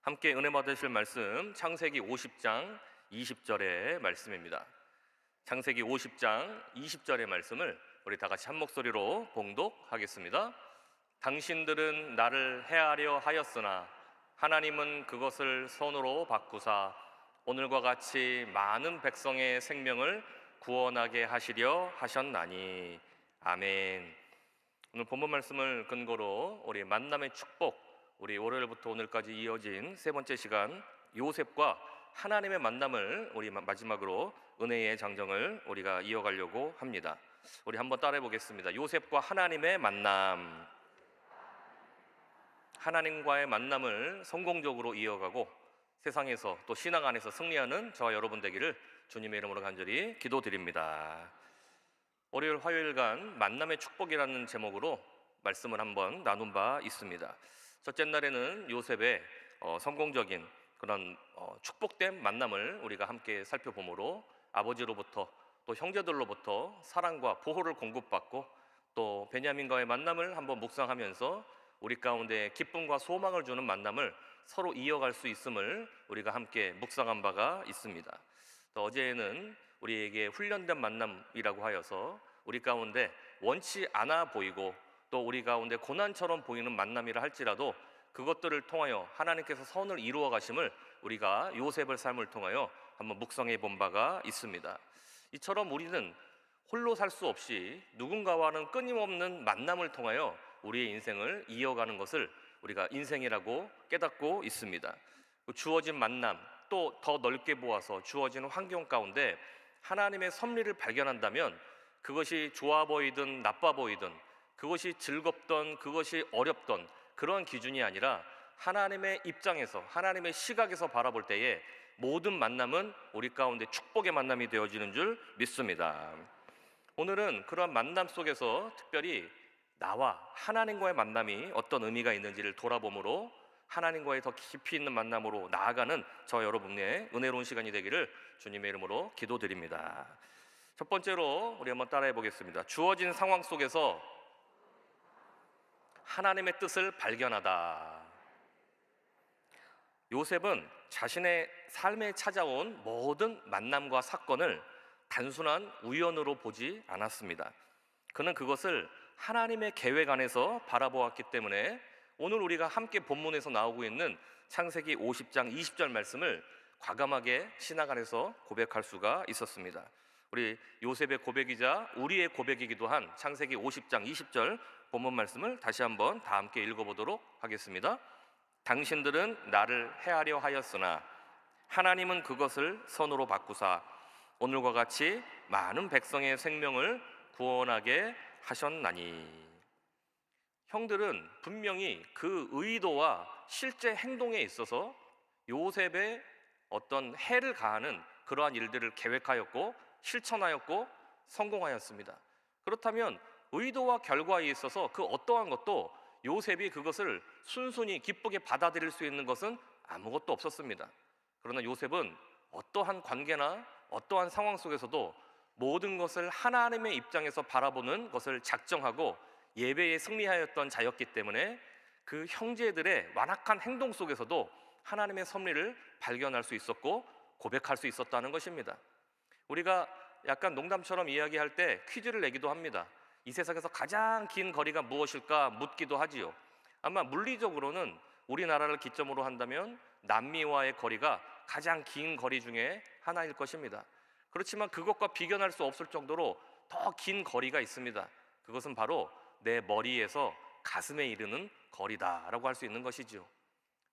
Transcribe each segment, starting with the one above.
함께 은혜 받으실 말씀 창세기 50장 20절의 말씀입니다. 창세기 50장 20절의 말씀을 우리 다 같이 한 목소리로 봉독하겠습니다. 당신들은 나를 해하려 하였으나 하나님은 그것을 선으로 바꾸사 오늘과 같이 많은 백성의 생명을 구원하게 하시려 하셨나니. 아멘. 오늘 본문 말씀을 근거로 우리 만남의 축복, 우리 월요일부터 오늘까지 이어진 세 번째 시간 요셉과 하나님의 만남을 우리 마지막으로 은혜의 장정을 우리가 이어가려고 합니다. 우리 한번 따라해 보겠습니다. 요셉과 하나님의 만남. 하나님과의 만남을 성공적으로 이어가고 세상에서 또 신앙 안에서 승리하는 저와 여러분 되기를 주님의 이름으로 간절히 기도드립니다. 월요일 화요일간 만남의 축복이라는 제목으로 말씀을 한번 나눈 바 있습니다. 첫째 날에는 요셉의 성공적인 그런 축복된 만남을 우리가 함께 살펴보므로 아버지로부터 또 형제들로부터 사랑과 보호를 공급받고 또 베냐민과의 만남을 한번 묵상하면서 우리 가운데 기쁨과 소망을 주는 만남을 서로 이어갈 수 있음을 우리가 함께 묵상한 바가 있습니다. 또 어제는 우리에게 훈련된 만남이라고 하여서 우리 가운데 원치 않아 보이고 또 우리 가운데 고난처럼 보이는 만남이라 할지라도 그것들을 통하여 하나님께서 선을 이루어 가심을 우리가 요셉의 삶을 통하여 한번 묵상해 본 바가 있습니다. 이처럼 우리는 홀로 살 수 없이 누군가와는 끊임없는 만남을 통하여 우리의 인생을 이어가는 것을 우리가 인생이라고 깨닫고 있습니다. 주어진 만남, 또 더 넓게 보아서 주어지는 환경 가운데 하나님의 섭리를 발견한다면 그것이 좋아 보이든 나빠 보이든 그것이 즐겁던 그것이 어렵던 그런 기준이 아니라 하나님의 입장에서 하나님의 시각에서 바라볼 때에 모든 만남은 우리 가운데 축복의 만남이 되어지는 줄 믿습니다. 오늘은 그런 만남 속에서 특별히 나와 하나님과의 만남이 어떤 의미가 있는지를 돌아보므로 하나님과의 더 깊이 있는 만남으로 나아가는 저 여러분의 은혜로운 시간이 되기를 주님의 이름으로 기도드립니다. 첫 번째로 우리 한번 따라해 보겠습니다. 주어진 상황 속에서 하나님의 뜻을 발견하다. 요셉은 자신의 삶에 찾아온 모든 만남과 사건을 단순한 우연으로 보지 않았습니다. 그는 그것을 하나님의 계획 안에서 바라보았기 때문에 오늘 우리가 함께 본문에서 나오고 있는 창세기 50장 20절 말씀을 과감하게 신앙 안에서 고백할 수가 있었습니다. 우리 요셉의 고백이자 우리의 고백이기도 한 창세기 50장 20절 본문 말씀을 다시 한번 다 함께 읽어보도록 하겠습니다. 당신들은 나를 해하려 하였으나 하나님은 그것을 선으로 바꾸사 오늘과 같이 많은 백성의 생명을 구원하게 하셨나니. 형들은 분명히 그 의도와 실제 행동에 있어서 요셉의 어떤 해를 가하는 그러한 일들을 계획하였고 실천하였고 성공하였습니다. 그렇다면 의도와 결과에 있어서 그 어떠한 것도 요셉이 그것을 순순히 기쁘게 받아들일 수 있는 것은 아무것도 없었습니다. 그러나 요셉은 어떠한 관계나 어떠한 상황 속에서도 모든 것을 하나님의 입장에서 바라보는 것을 작정하고 예배에 승리하였던 자였기 때문에 그 형제들의 완악한 행동 속에서도 하나님의 섭리를 발견할 수 있었고 고백할 수 있었다는 것입니다. 우리가 약간 농담처럼 이야기할 때 퀴즈를 내기도 합니다. 이 세상에서 가장 긴 거리가 무엇일까 묻기도 하지요. 아마 물리적으로는 우리나라를 기점으로 한다면 남미와의 거리가 가장 긴 거리 중에 하나일 것입니다. 그렇지만 그것과 비견할 수 없을 정도로 더 긴 거리가 있습니다. 그것은 바로 내 머리에서 가슴에 이르는 거리다라고 할 수 있는 것이지요.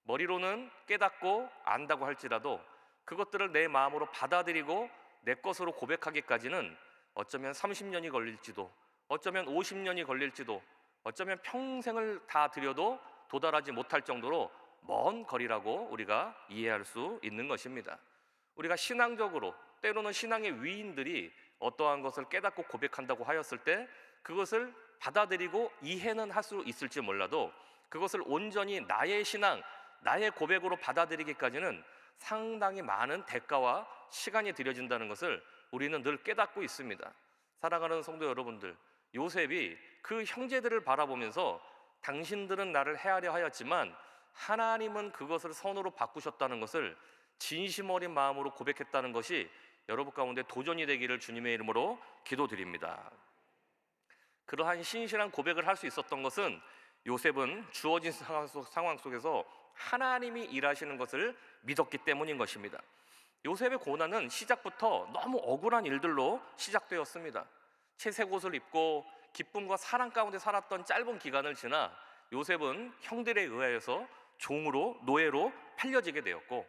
머리로는 깨닫고 안다고 할지라도 그것들을 내 마음으로 받아들이고 내 것으로 고백하기까지는 어쩌면 30년이 걸릴지도 어쩌면 50년이 걸릴지도 어쩌면 평생을 다 들여도 도달하지 못할 정도로 먼 거리라고 우리가 이해할 수 있는 것입니다. 우리가 신앙적으로 때로는 신앙의 위인들이 어떠한 것을 깨닫고 고백한다고 하였을 때 그것을 받아들이고 이해는 할 수 있을지 몰라도 그것을 온전히 나의 신앙, 나의 고백으로 받아들이기까지는 상당히 많은 대가와 시간이 들여진다는 것을 우리는 늘 깨닫고 있습니다. 사랑하는 성도 여러분들, 요셉이 그 형제들을 바라보면서 당신들은 나를 해하려 하였지만 하나님은 그것을 선으로 바꾸셨다는 것을 진심 어린 마음으로 고백했다는 것이 여러분 가운데 도전이 되기를 주님의 이름으로 기도드립니다. 그러한 신실한 고백을 할 수 있었던 것은 요셉은 주어진 상황 속에서 하나님이 일하시는 것을 믿었기 때문인 것입니다. 요셉의 고난은 시작부터 너무 억울한 일들로 시작되었습니다. 채색 옷을 입고 기쁨과 사랑 가운데 살았던 짧은 기간을 지나 요셉은 형들에 의하여서 종으로, 노예로 팔려지게 되었고,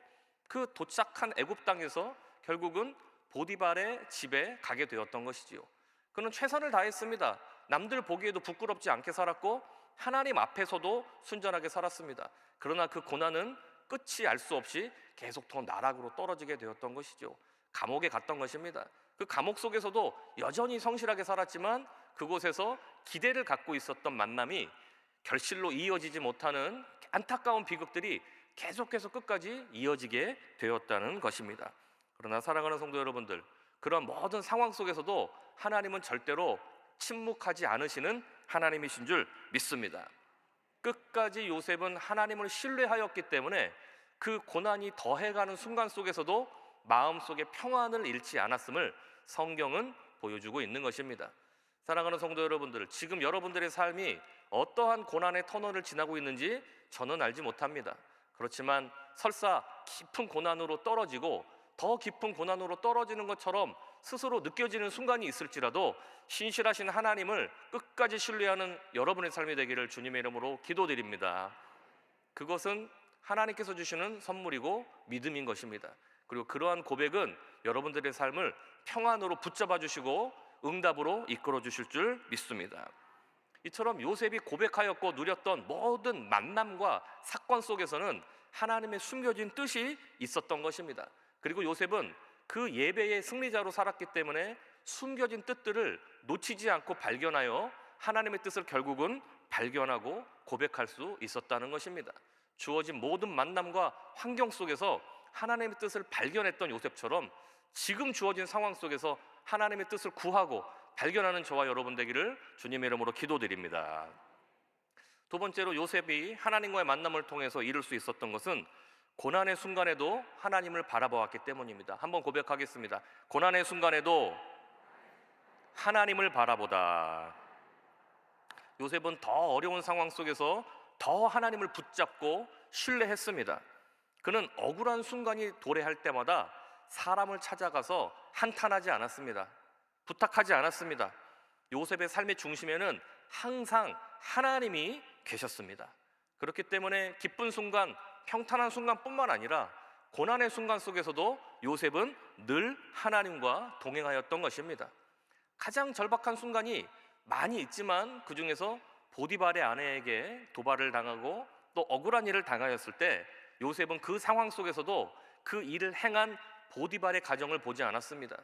그 도착한 애굽 땅에서 결국은 보디발의 집에 가게 되었던 것이지요. 그는 최선을 다했습니다. 남들 보기에도 부끄럽지 않게 살았고 하나님 앞에서도 순전하게 살았습니다. 그러나 그 고난은 끝이 알 수 없이 계속 더 나락으로 떨어지게 되었던 것이죠. 감옥에 갔던 것입니다. 그 감옥 속에서도 여전히 성실하게 살았지만 그곳에서 기대를 갖고 있었던 만남이 결실로 이어지지 못하는 안타까운 비극들이 계속해서 끝까지 이어지게 되었다는 것입니다. 그러나 사랑하는 성도 여러분들, 그런 모든 상황 속에서도 하나님은 절대로 침묵하지 않으시는 하나님이신 줄 믿습니다. 끝까지 요셉은 하나님을 신뢰하였기 때문에 그 고난이 더해가는 순간 속에서도 마음속에 평안을 잃지 않았음을 성경은 보여주고 있는 것입니다. 사랑하는 성도 여러분들, 지금 여러분들의 삶이 어떠한 고난의 터널을 지나고 있는지 저는 알지 못합니다. 그렇지만 설사 깊은 고난으로 떨어지고 더 깊은 고난으로 떨어지는 것처럼 스스로 느껴지는 순간이 있을지라도 신실하신 하나님을 끝까지 신뢰하는 여러분의 삶이 되기를 주님의 이름으로 기도드립니다. 그것은 하나님께서 주시는 선물이고 믿음인 것입니다. 그리고 그러한 고백은 여러분들의 삶을 평안으로 붙잡아 주시고 응답으로 이끌어 주실 줄 믿습니다. 이처럼 요셉이 고백하였고 누렸던 모든 만남과 사건 속에서는 하나님의 숨겨진 뜻이 있었던 것입니다. 그리고 요셉은 그 예배의 승리자로 살았기 때문에 숨겨진 뜻들을 놓치지 않고 발견하여 하나님의 뜻을 결국은 발견하고 고백할 수 있었다는 것입니다. 주어진 모든 만남과 환경 속에서 하나님의 뜻을 발견했던 요셉처럼 지금 주어진 상황 속에서 하나님의 뜻을 구하고 발견하는 저와 여러분 되기를 주님의 이름으로 기도드립니다. 두 번째로 요셉이 하나님과의 만남을 통해서 이룰 수 있었던 것은 고난의 순간에도 하나님을 바라보았기 때문입니다. 한번 고백하겠습니다. 고난의 순간에도 하나님을 바라보다. 요셉은 더 어려운 상황 속에서 더 하나님을 붙잡고 신뢰했습니다. 그는 억울한 순간이 도래할 때마다 사람을 찾아가서 한탄하지 않았습니다. 부탁하지 않았습니다. 요셉의 삶의 중심에는 항상 하나님이 계셨습니다. 그렇기 때문에 기쁜 순간, 평탄한 순간뿐만 아니라 고난의 순간 속에서도 요셉은 늘 하나님과 동행하였던 것입니다. 가장 절박한 순간이 많이 있지만 그 중에서 보디발의 아내에게 도발을 당하고 또 억울한 일을 당하였을 때 요셉은 그 상황 속에서도 그 일을 행한 보디발의 가정을 보지 않았습니다.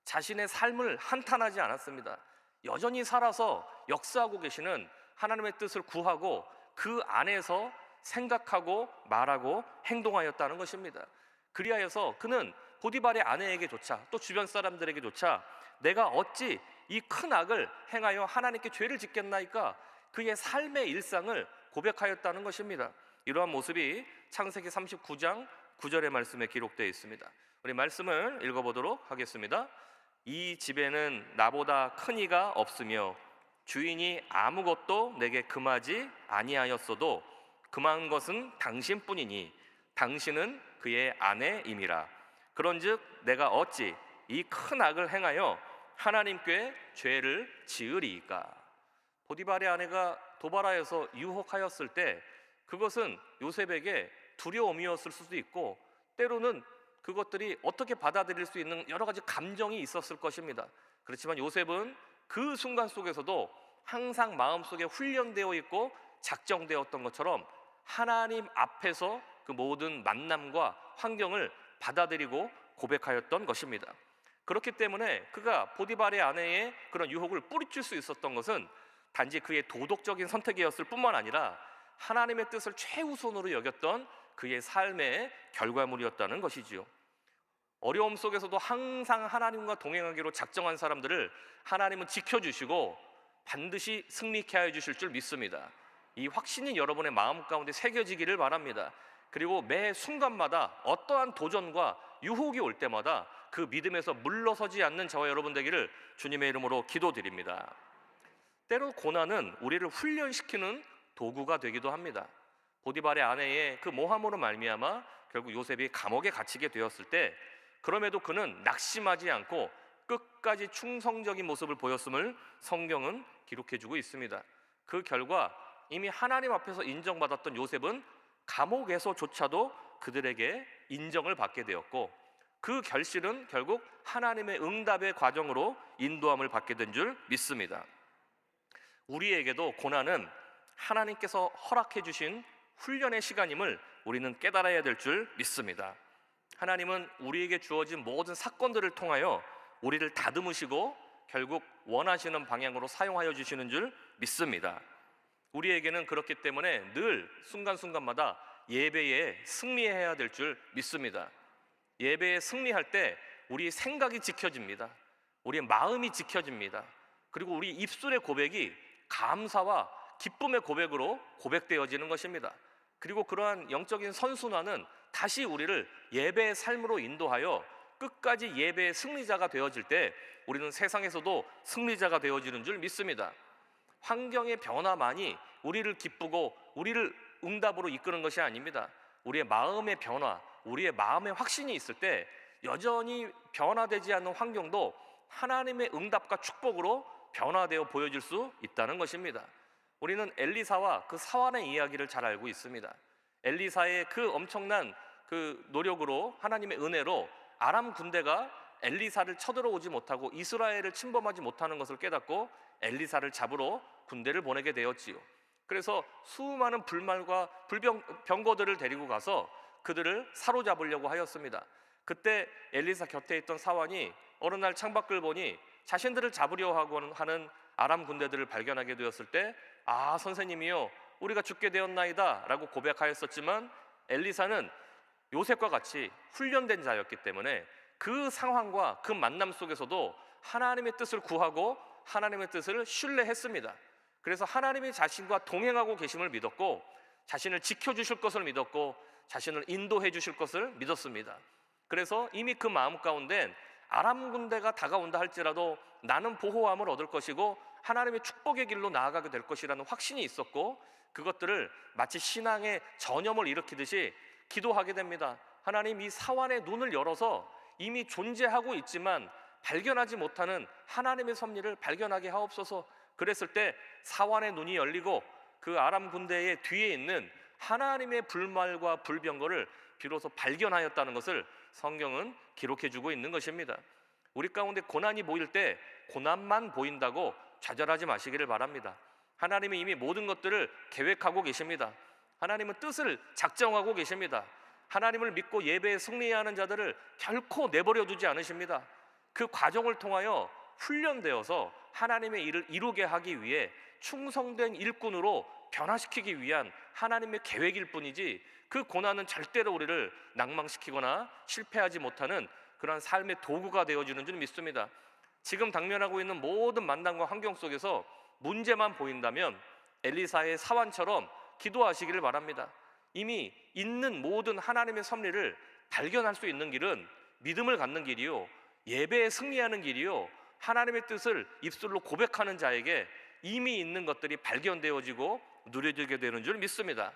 자신의 삶을 한탄하지 않았습니다. 여전히 살아서 역사하고 계시는 하나님의 뜻을 구하고 그 안에서 생각하고 말하고 행동하였다는 것입니다. 그리하여서 그는 보디발의 아내에게조차 또 주변 사람들에게조차 내가 어찌 이 큰 악을 행하여 하나님께 죄를 짓겠나이까 그의 삶의 일상을 고백하였다는 것입니다. 이러한 모습이 창세기 39장 9절의 말씀에 기록되어 있습니다. 우리 말씀을 읽어보도록 하겠습니다. 이 집에는 나보다 큰 이가 없으며 주인이 아무것도 내게 금하지 아니하였어도 금한 것은 당신뿐이니 당신은 그의 아내임이라. 그런즉 내가 어찌 이 큰 악을 행하여 하나님께 죄를 지으리이까. 보디발의 아내가 도발하여서 유혹하였을 때 그것은 요셉에게 두려움이었을 수도 있고 때로는 그것들이 어떻게 받아들일 수 있는 여러 가지 감정이 있었을 것입니다. 그렇지만 요셉은 그 순간 속에서도 항상 마음속에 훈련되어 있고 작정되었던 것처럼 하나님 앞에서 그 모든 만남과 환경을 받아들이고 고백하였던 것입니다. 그렇기 때문에 그가 보디발의 아내의 그런 유혹을 뿌리칠 수 있었던 것은 단지 그의 도덕적인 선택이었을 뿐만 아니라 하나님의 뜻을 최우선으로 여겼던 그의 삶의 결과물이었다는 것이지요. 어려움 속에서도 항상 하나님과 동행하기로 작정한 사람들을 하나님은 지켜주시고 반드시 승리케 하여 주실 줄 믿습니다. 이 확신이 여러분의 마음 가운데 새겨지기를 바랍니다. 그리고 매 순간마다 어떠한 도전과 유혹이 올 때마다 그 믿음에서 물러서지 않는 저와 여러분 되기를 주님의 이름으로 기도드립니다. 때로 고난은 우리를 훈련시키는 도구가 되기도 합니다. 보디발의 아내의 그 모함으로 말미암아 결국 요셉이 감옥에 갇히게 되었을 때, 그럼에도 그는 낙심하지 않고 끝까지 충성적인 모습을 보였음을 성경은 기록해주고 있습니다. 그 결과 이미 하나님 앞에서 인정받았던 요셉은 감옥에서조차도 그들에게 인정을 받게 되었고, 그 결실은 결국 하나님의 응답의 과정으로 인도함을 받게 된 줄 믿습니다. 우리에게도 고난은 하나님께서 허락해 주신 훈련의 시간임을 우리는 깨달아야 될 줄 믿습니다. 하나님은 우리에게 주어진 모든 사건들을 통하여 우리를 다듬으시고 결국 원하시는 방향으로 사용하여 주시는 줄 믿습니다. 우리에게는 그렇기 때문에 늘 순간순간마다 예배에 승리해야 될 줄 믿습니다. 예배에 승리할 때 우리의 생각이 지켜집니다. 우리의 마음이 지켜집니다. 그리고 우리 입술의 고백이 감사와 기쁨의 고백으로 고백되어지는 것입니다. 그리고 그러한 영적인 선순환은 다시 우리를 예배의 삶으로 인도하여 끝까지 예배의 승리자가 되어질 때 우리는 세상에서도 승리자가 되어지는 줄 믿습니다. 환경의 변화만이 우리를 기쁘고 우리를 응답으로 이끄는 것이 아닙니다. 우리의 마음의 변화, 우리의 마음의 확신이 있을 때 여전히 변화되지 않는 환경도 하나님의 응답과 축복으로 변화되어 보여질 수 있다는 것입니다. 우리는 엘리사와 그 사환의 이야기를 잘 알고 있습니다. 엘리사의 그 엄청난 그 노력으로, 하나님의 은혜로 아람 군대가 엘리사를 쳐들어오지 못하고 이스라엘을 침범하지 못하는 것을 깨닫고 엘리사를 잡으러 군대를 보내게 되었지요. 그래서 수많은 불말과 병거들을 데리고 가서 그들을 사로잡으려고 하였습니다. 그때 엘리사 곁에 있던 사환이 어느 날 창밖을 보니 자신들을 잡으려 하는 아람 군대들을 발견하게 되었을 때, 아, 선생님이요, 우리가 죽게 되었나이다 라고 고백하였었지만, 엘리사는 요셉과 같이 훈련된 자였기 때문에 그 상황과 그 만남 속에서도 하나님의 뜻을 구하고 하나님의 뜻을 신뢰했습니다. 그래서 하나님이 자신과 동행하고 계심을 믿었고, 자신을 지켜주실 것을 믿었고, 자신을 인도해 주실 것을 믿었습니다. 그래서 이미 그 마음 가운데 아람 군대가 다가온다 할지라도 나는 보호함을 얻을 것이고 하나님의 축복의 길로 나아가게 될 것이라는 확신이 있었고, 그것들을 마치 신앙의 전염을 일으키듯이 기도하게 됩니다. 하나님, 이 사환의 눈을 열어서 이미 존재하고 있지만 발견하지 못하는 하나님의 섭리를 발견하게 하옵소서. 그랬을 때 사환의 눈이 열리고 그 아람 군대의 뒤에 있는 하나님의 불말과 불병거를 비로소 발견하였다는 것을 성경은 기록해주고 있는 것입니다. 우리 가운데 고난이 보일 때 고난만 보인다고 좌절하지 마시기를 바랍니다. 하나님이 이미 모든 것들을 계획하고 계십니다. 하나님은 뜻을 작정하고 계십니다. 하나님을 믿고 예배에 승리해야 하는 자들을 결코 내버려 두지 않으십니다. 그 과정을 통하여 훈련되어서 하나님의 일을 이루게 하기 위해 충성된 일꾼으로 변화시키기 위한 하나님의 계획일 뿐이지, 그 고난은 절대로 우리를 낭망시키거나 실패하지 못하는 그러한 삶의 도구가 되어주는 줄 믿습니다. 지금 당면하고 있는 모든 만남과 환경 속에서 문제만 보인다면 엘리사의 사환처럼 기도하시기를 바랍니다. 이미 있는 모든 하나님의 섭리를 발견할 수 있는 길은 믿음을 갖는 길이요, 예배에 승리하는 길이요, 하나님의 뜻을 입술로 고백하는 자에게 이미 있는 것들이 발견되어지고 누려지게 되는 줄 믿습니다.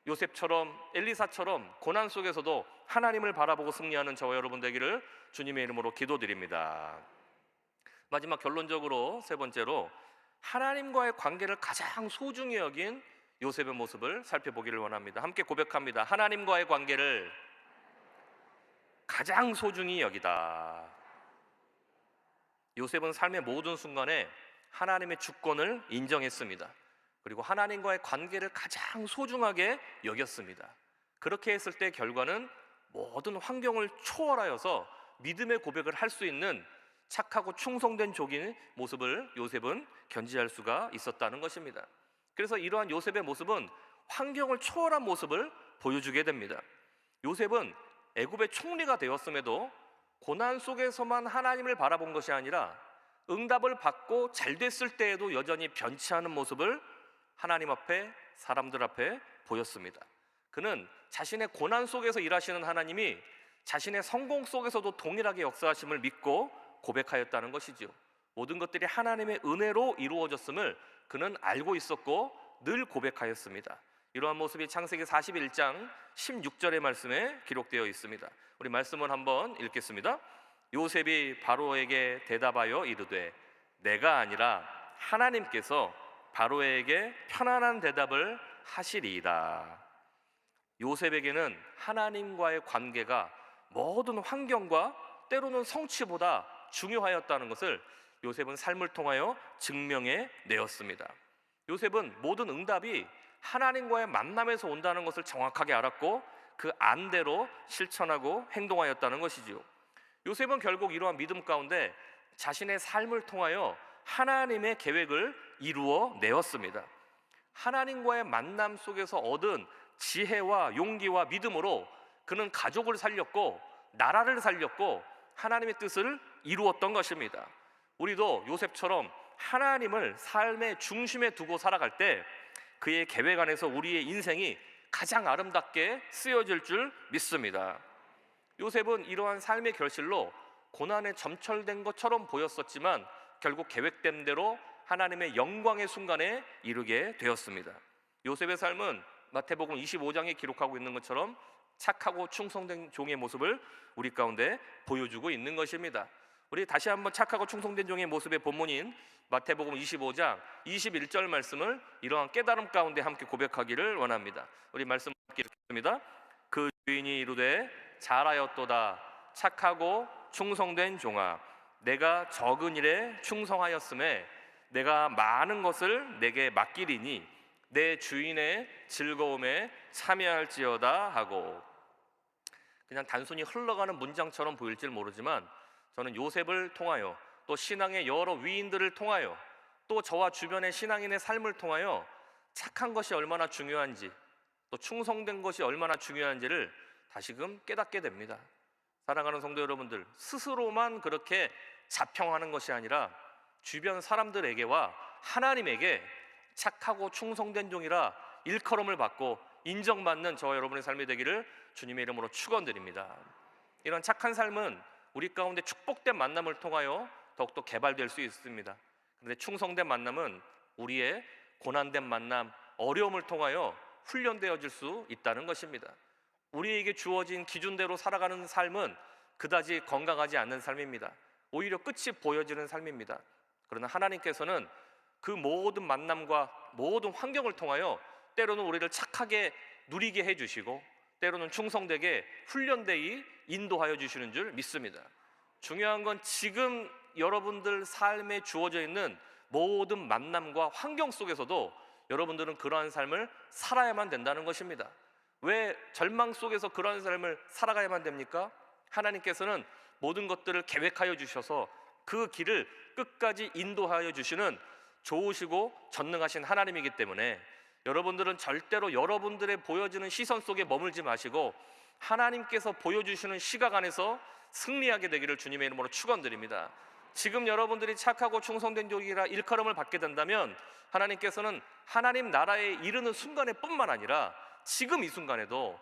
요셉처럼 엘리사처럼 고난 속에서도 하나님을 바라보고 승리하는 저와 여러분 되기를 주님의 이름으로 기도드립니다. 마지막 결론적으로 세 번째로 하나님과의 관계를 가장 소중히 여긴 요셉의 모습을 살펴보기를 원합니다. 함께 고백합니다. 하나님과의 관계를 가장 소중히 여기다. 요셉은 삶의 모든 순간에 하나님의 주권을 인정했습니다. 그리고 하나님과의 관계를 가장 소중하게 여겼습니다. 그렇게 했을 때 결과는 모든 환경을 초월하여서 믿음의 고백을 할 수 있는 착하고 충성된 종의 모습을 요셉은 견지할 수가 있었다는 것입니다. 그래서 이러한 요셉의 모습은 환경을 초월한 모습을 보여주게 됩니다. 요셉은 애굽의 총리가 되었음에도 고난 속에서만 하나님을 바라본 것이 아니라 응답을 받고 잘 됐을 때에도 여전히 변치 않은 모습을 하나님 앞에, 사람들 앞에 보였습니다. 그는 자신의 고난 속에서 일하시는 하나님이 자신의 성공 속에서도 동일하게 역사하심을 믿고 고백하였다는 것이지요. 모든 것들이 하나님의 은혜로 이루어졌음을 그는 알고 있었고 늘 고백하였습니다. 이러한 모습이 창세기 41장 16절의 말씀에 기록되어 있습니다. 우리 말씀을 한번 읽겠습니다. 요셉이 바로에게 대답하여 이르되 내가 아니라 하나님께서 바로에게 편안한 대답을 하시리이다. 요셉에게는 하나님과의 관계가 모든 환경과 때로는 성취보다 중요하였다는 것을 요셉은 삶을 통하여 증명해 내었습니다. 요셉은 모든 응답이 하나님과의 만남에서 온다는 것을 정확하게 알았고 그 안대로 실천하고 행동하였다는 것이지요. 요셉은 결국 이러한 믿음 가운데 자신의 삶을 통하여 하나님의 계획을 이루어 내었습니다. 하나님과의 만남 속에서 얻은 지혜와 용기와 믿음으로 그는 가족을 살렸고 나라를 살렸고 하나님의 뜻을 이루었던 것입니다. 우리도 요셉처럼 하나님을 삶의 중심에 두고 살아갈 때 그의 계획 안에서 우리의 인생이 가장 아름답게 쓰여질 줄 믿습니다. 요셉은 이러한 삶의 결실로 고난에 점철된 것처럼 보였었지만 결국 계획된 대로 하나님의 영광의 순간에 이르게 되었습니다. 요셉의 삶은 마태복음 25장에 기록하고 있는 것처럼 착하고 충성된 종의 모습을 우리 가운데 보여주고 있는 것입니다. 우리 다시 한번 착하고 충성된 종의 모습의 본문인 마태복음 25장 21절 말씀을 이러한 깨달음 가운데 함께 고백하기를 원합니다. 우리 말씀 함께 읽겠습니다. 그 주인이 이르되 잘하였도다 착하고 충성된 종아 내가 적은 일에 충성하였음에 내가 많은 것을 내게 맡기리니 내 주인의 즐거움에 참여할지어다 하고. 그냥 단순히 흘러가는 문장처럼 보일지 모르지만 저는 요셉을 통하여 또 신앙의 여러 위인들을 통하여 또 저와 주변의 신앙인의 삶을 통하여 착한 것이 얼마나 중요한지 또 충성된 것이 얼마나 중요한지를 다시금 깨닫게 됩니다. 사랑하는 성도 여러분들, 스스로만 그렇게 자평하는 것이 아니라 주변 사람들에게와 하나님에게 착하고 충성된 종이라 일컬음을 받고 인정받는 저와 여러분의 삶이 되기를 주님의 이름으로 축원드립니다. 이런 착한 삶은 우리 가운데 축복된 만남을 통하여 더욱더 개발될 수 있습니다. 그런데 충성된 만남은 우리의 고난된 만남, 어려움을 통하여 훈련되어질 수 있다는 것입니다. 우리에게 주어진 기준대로 살아가는 삶은 그다지 건강하지 않는 삶입니다. 오히려 끝이 보여지는 삶입니다. 그러나 하나님께서는 그 모든 만남과 모든 환경을 통하여 때로는 우리를 착하게 누리게 해주시고 때로는 충성되게 훈련되이 인도하여 주시는 줄 믿습니다. 중요한 건 지금 여러분들 삶에 주어져 있는 모든 만남과 환경 속에서도 여러분들은 그러한 삶을 살아야만 된다는 것입니다. 왜 절망 속에서 그러한 삶을 살아가야만 됩니까? 하나님께서는 모든 것들을 계획하여 주셔서 그 길을 끝까지 인도하여 주시는 좋으시고 전능하신 하나님이기 때문에 여러분들은 절대로 여러분들의 보여지는 시선 속에 머물지 마시고 하나님께서 보여주시는 시각 안에서 승리하게 되기를 주님의 이름으로 축원드립니다. 지금 여러분들이 착하고 충성된 종이라 일컬음을 받게 된다면 하나님께서는 하나님 나라에 이르는 순간에 뿐만 아니라 지금 이 순간에도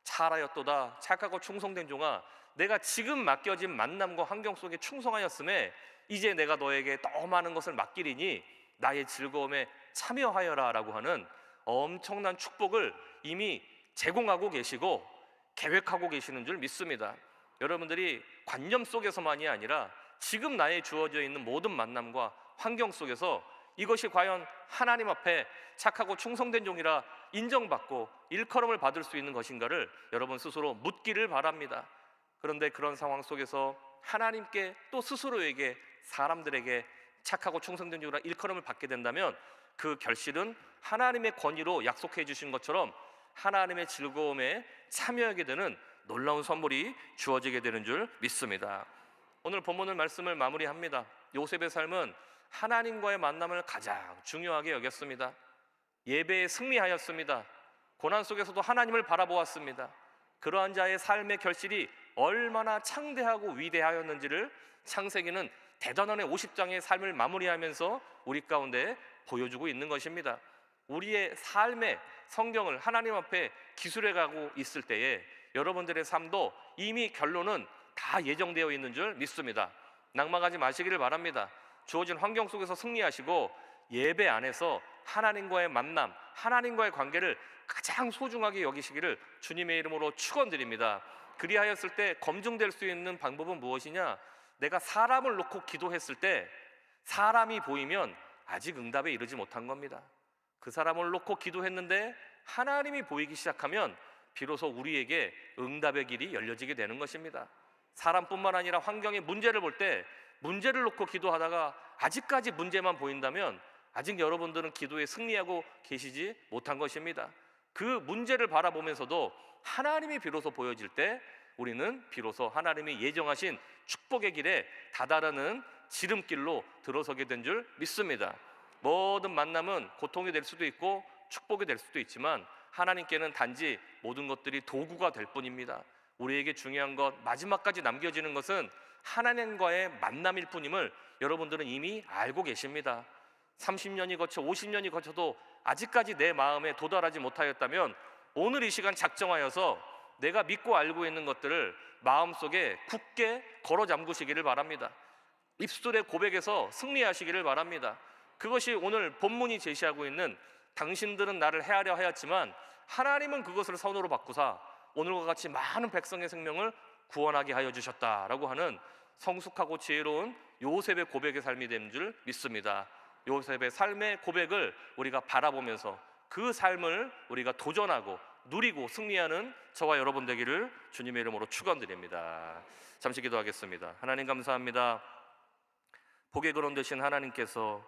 잘하였도다 착하고 충성된 종아 내가 지금 맡겨진 만남과 환경 속에 충성하였음에 이제 내가 너에게 더 많은 것을 맡기리니 나의 즐거움에 참여하여라 라고 하는 엄청난 축복을 이미 제공하고 계시고 계획하고 계시는 줄 믿습니다. 여러분들이 관념 속에서만이 아니라 지금 나에 주어져 있는 모든 만남과 환경 속에서 이것이 과연 하나님 앞에 착하고 충성된 종이라 인정받고 일컬음을 받을 수 있는 것인가를 여러분 스스로 묻기를 바랍니다. 그런데 그런 상황 속에서 하나님께 또 스스로에게 사람들에게 착하고 충성된 종이라 일컬음을 받게 된다면 그 결실은 하나님의 권위로 약속해 주신 것처럼 하나님의 즐거움에 참여하게 되는 놀라운 선물이 주어지게 되는 줄 믿습니다. 오늘 본문의 말씀을 마무리합니다. 요셉의 삶은 하나님과의 만남을 가장 중요하게 여겼습니다. 예배에 승리하였습니다. 고난 속에서도 하나님을 바라보았습니다. 그러한 자의 삶의 결실이 얼마나 창대하고 위대하였는지를 창세기는 대단원의 50장의 삶을 마무리하면서 우리 가운데 보여주고 있는 것입니다. 우리의 삶의 성경을 하나님 앞에 기술해 가고 있을 때에 여러분들의 삶도 이미 결론은 다 예정되어 있는 줄 믿습니다. 낙망하지 마시기를 바랍니다. 주어진 환경 속에서 승리하시고 예배 안에서 하나님과의 만남, 하나님과의 관계를 가장 소중하게 여기시기를 주님의 이름으로 축원드립니다. 그리하였을 때 검증될 수 있는 방법은 무엇이냐? 내가 사람을 놓고 기도했을 때 사람이 보이면 아직 응답에 이르지 못한 겁니다. 그 사람을 놓고 기도했는데 하나님이 보이기 시작하면 비로소 우리에게 응답의 길이 열려지게 되는 것입니다. 사람뿐만 아니라 환경의 문제를 볼 때 문제를 놓고 기도하다가 아직까지 문제만 보인다면 아직 여러분들은 기도에 승리하고 계시지 못한 것입니다. 그 문제를 바라보면서도 하나님이 비로소 보여질 때 우리는 비로소 하나님이 예정하신 축복의 길에 다다르는 지름길로 들어서게 된 줄 믿습니다. 모든 만남은 고통이 될 수도 있고 축복이 될 수도 있지만 하나님께는 단지 모든 것들이 도구가 될 뿐입니다. 우리에게 중요한 것, 마지막까지 남겨지는 것은 하나님과의 만남일 뿐임을 여러분들은 이미 알고 계십니다. 30년이 거쳐 50년이 거쳐도 아직까지 내 마음에 도달하지 못하였다면 오늘 이 시간 작정하여서 내가 믿고 알고 있는 것들을 마음속에 굳게 걸어 잠그시기를 바랍니다. 입술의 고백에서 승리하시기를 바랍니다. 그것이 오늘 본문이 제시하고 있는 당신들은 나를 헤아려 하였지만 하나님은 그것을 선으로 바꾸사 오늘과 같이 많은 백성의 생명을 구원하게 하여 주셨다라고 하는 성숙하고 지혜로운 요셉의 고백의 삶이 된 줄 믿습니다. 요셉의 삶의 고백을 우리가 바라보면서 그 삶을 우리가 도전하고 누리고 승리하는 저와 여러분 되기를 주님의 이름으로 축원드립니다. 잠시 기도하겠습니다. 하나님 감사합니다. 복의 근원 되신 하나님께서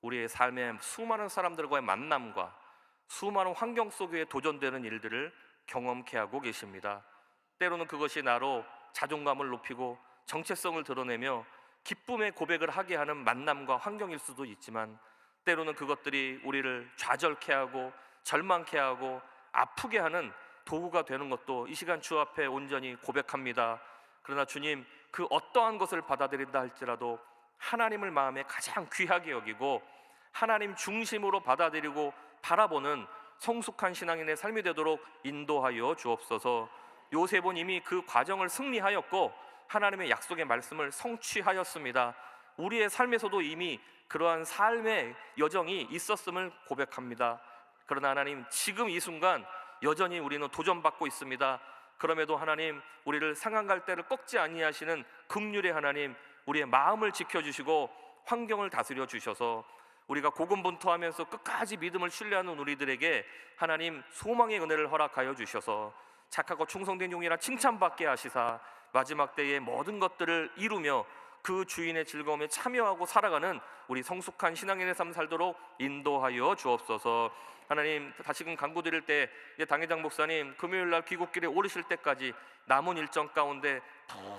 우리의 삶에 수많은 사람들과의 만남과 수많은 환경 속에 도전되는 일들을 경험케 하고 계십니다. 때로는 그것이 나로 자존감을 높이고 정체성을 드러내며 기쁨의 고백을 하게 하는 만남과 환경일 수도 있지만 때로는 그것들이 우리를 좌절케 하고 절망케 하고 아프게 하는 도구가 되는 것도 이 시간 주 앞에 온전히 고백합니다. 그러나 주님, 그 어떠한 것을 받아들인다 할지라도 하나님을 마음에 가장 귀하게 여기고 하나님 중심으로 받아들이고 바라보는 성숙한 신앙인의 삶이 되도록 인도하여 주옵소서. 요셉은 이미 그 과정을 승리하였고 하나님의 약속의 말씀을 성취하였습니다. 우리의 삶에서도 이미 그러한 삶의 여정이 있었음을 고백합니다. 그러나 하나님, 지금 이 순간 여전히 우리는 도전받고 있습니다. 그럼에도 하나님, 우리를 상한 갈대를 꺾지 아니하시는 긍휼의 하나님, 우리의 마음을 지켜주시고 환경을 다스려 주셔서 우리가 고군분투하면서 끝까지 믿음을 신뢰하는 우리들에게 하나님 소망의 은혜를 허락하여 주셔서 착하고 충성된 종이라 칭찬받게 하시사 마지막 때에 모든 것들을 이루며 그 주인의 즐거움에 참여하고 살아가는 우리 성숙한 신앙인의 삶 살도록 인도하여 주옵소서. 하나님, 다시금 간구드릴 때 당회장 목사님 금요일날 귀국길에 오르실 때까지 남은 일정 가운데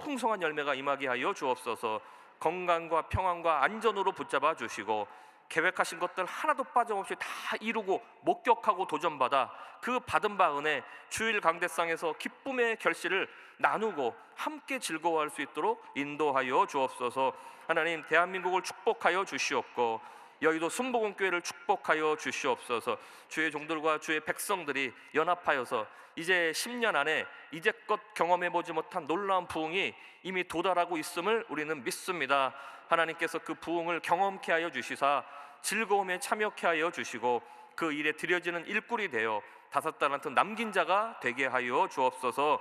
풍성한 열매가 임하게 하여 주옵소서. 건강과 평안과 안전으로 붙잡아 주시고 계획하신 것들 하나도 빠짐없이 다 이루고 목격하고 도전받아 그 받은 바 은혜 주일 강대상에서 기쁨의 결실을 나누고 함께 즐거워할 수 있도록 인도하여 주옵소서. 하나님, 대한민국을 축복하여 주시옵고 여의도 순복음교회를 축복하여 주시옵소서. 주의 종들과 주의 백성들이 연합하여서 이제 10년 안에 이제껏 경험해보지 못한 놀라운 부흥이 이미 도달하고 있음을 우리는 믿습니다. 하나님께서 그 부흥을 경험케 하여 주시사 즐거움에 참여케 하여 주시고 그 일에 드려지는 일꾼이 되어 5달란트 남긴 자가 되게 하여 주옵소서.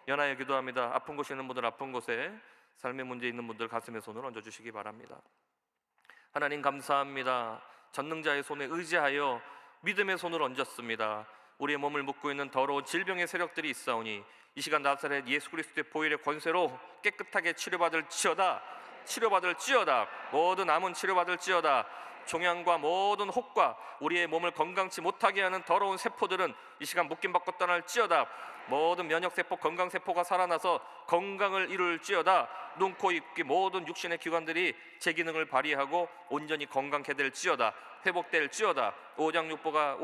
연하여 기도합니다. 아픈 곳에 있는 분들, 아픈 곳에 삶의 문제 있는 분들 가슴에 손을 얹어주시기 바랍니다. 하나님 감사합니다. 전능자의 손에 의지하여 믿음의 손을 얹었습니다. 우리의 몸을 묶고 있는 더러운 질병의 세력들이 있사오니 이 시간 나사렛 예수 그리스도의 보혈의 권세로 깨끗하게 치료받을지어다. 모든 암은 치료받을지어다. 종양과 모든 혹과 우리의 몸을 건강치 못하게 하는 더러운 세포들은 이 시간 묶임 받고 떠날지어다. 모든 면역세포, 건강세포가 살아나서 건강을 이룰지어다. 눈, 코, 입, 귀 모든 육신의 기관들이 제 기능을 발휘하고 온전히 건강케 될지어다. 회복될지어다. 오장육부가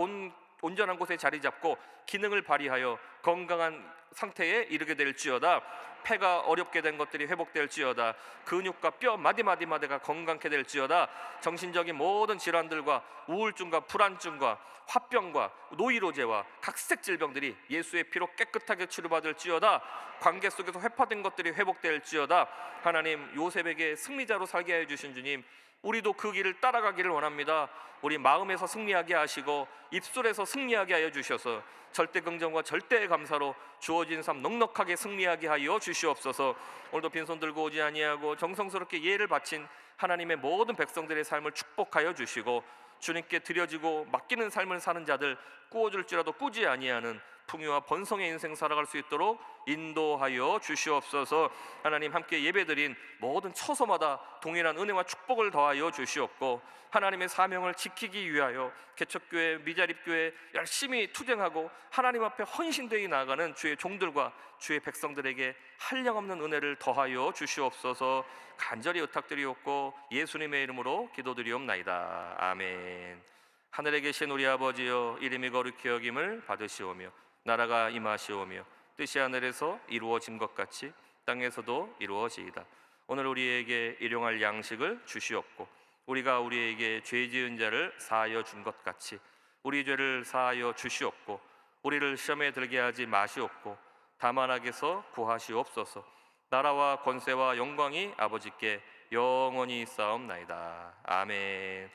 온전한 곳에 자리 잡고 기능을 발휘하여 건강한 상태에 이르게 될지어다. 폐가 어렵게 된 것들이 회복될지어다. 근육과 뼈 마디마디마디가 건강케 될지어다. 정신적인 모든 질환들과 우울증과 불안증과 화병과 노이로제와 각색 질병들이 예수의 피로 깨끗하게 치료받을지어다. 관계 속에서 회파된 것들이 회복될지어다. 하나님, 요셉에게 승리자로 살게 해주신 주님, 우리도 그 길을 따라가기를 원합니다. 우리 마음에서 승리하게 하시고 입술에서 승리하게 하여 주셔서 절대 긍정과 절대의 감사로 주어진 삶 넉넉하게 승리하게 하여 주시옵소서. 오늘도 빈손 들고 오지 아니하고 정성스럽게 예를 바친 하나님의 모든 백성들의 삶을 축복하여 주시고, 주님께 드려지고 맡기는 삶을 사는 자들 꾸어줄지라도 꾸지 아니하는 풍요와 번성의 인생 살아갈 수 있도록 인도하여 주시옵소서. 하나님, 함께 예배드린 모든 처소마다 동일한 은혜와 축복을 더하여 주시옵고, 하나님의 사명을 지키기 위하여 개척교회, 미자립교회 열심히 투쟁하고 하나님 앞에 헌신되어 나아가는 주의 종들과 주의 백성들에게 한량없는 은혜를 더하여 주시옵소서. 간절히 의탁드리옵고 예수님의 이름으로 기도드리옵나이다. 아멘. 하늘에 계신 우리 아버지여, 이름이 거룩히 여김을 받으시오며 나라가 임하시오며 뜻이 하늘에서 이루어진 것 같이 땅에서도 이루어지이다. 오늘 우리에게 일용할 양식을 주시옵고, 우리가 우리에게 죄 지은 자를 사하여 준 것 같이 우리 죄를 사하여 주시옵고, 우리를 시험에 들게 하지 마시옵고 다만 악에서 구하시옵소서. 나라와 권세와 영광이 아버지께 영원히 있사옵나이다. 아멘.